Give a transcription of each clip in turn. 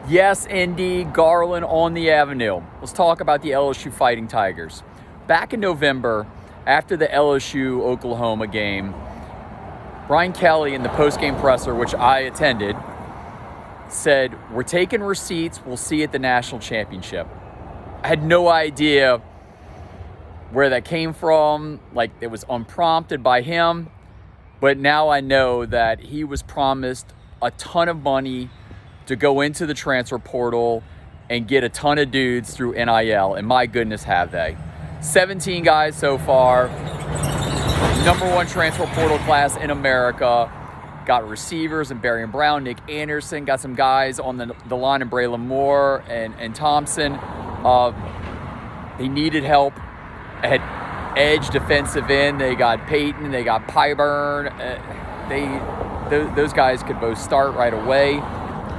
Yes, Indy, Garland on the avenue. Let's talk about the LSU Fighting Tigers. Back in November, after the LSU Oklahoma game, Brian Kelly in the post-game presser, which I attended, said, "We're taking receipts. We'll see you at the national championship." I had no idea where that came from. Like, it was unprompted by him. But now I know that he was promised a ton of money to go into the transfer portal and get a ton of dudes through NIL. And my goodness, have they. 17 guys so far. Number one transfer portal class in America. Got receivers and Barry and Brown, Nick Anderson. Got some guys on the line, and Braylon Moore and Thompson. They needed help at edge defensive end. They got Peyton. They got Pyburn. Those guys could both start right away.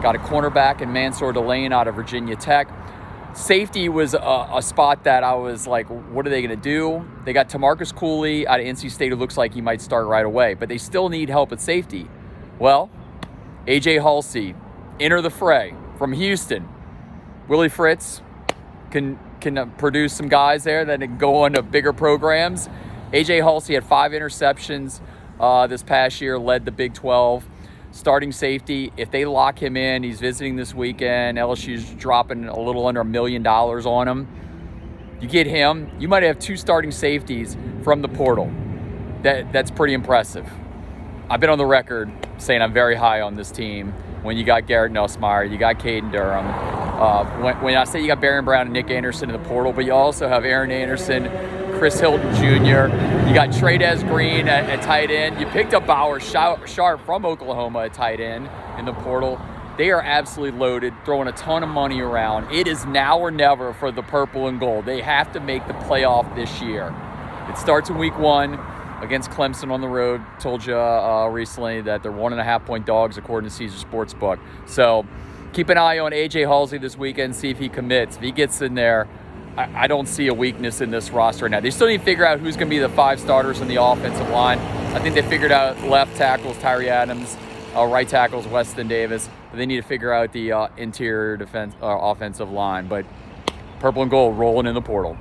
Got a cornerback in Mansour Delane out of Virginia Tech. Safety was a spot that I was like, what are they going to do? They got Tamarcus Cooley out of NC State, who looks like he might start right away, but they still need help at safety. Well, A.J. Haulcy, enter the fray from Houston. Willie Fritz can produce some guys there that can go on to bigger programs. A.J. Haulcy had 5 interceptions this past year, led the Big 12. Starting safety, if they lock him in, he's visiting this weekend. LSU's dropping a little under $1 million on him. You get him, you might have 2 starting safeties from the portal. That's pretty impressive. I've been on the record saying I'm very high on this team. When you got Garrett Nussmeier, you got Caden Durham. When I say you got Barry Brown and Nick Anderson in the portal, but you also have Aaron Anderson, Chris Hilton Jr. You got Trey'Dez Green at tight end. You picked up Bauer Sharp from Oklahoma at tight end in the portal. They are absolutely loaded, throwing a ton of money around. It is now or never for the purple and gold. They have to make the playoff this year. It starts in week 1 against Clemson on the road. Told you recently that they're 1.5-point dogs according to Caesar Sportsbook. So keep an eye on A.J. Haulcy this weekend, see if he commits. If he gets in there, I don't see a weakness in this roster right now. They still need to figure out who's going to be the 5 starters in the offensive line. I think they figured out left tackles, Tyree Adams, right tackles, Weston Davis. But they need to figure out the interior defense, offensive line. But purple and gold rolling in the portal.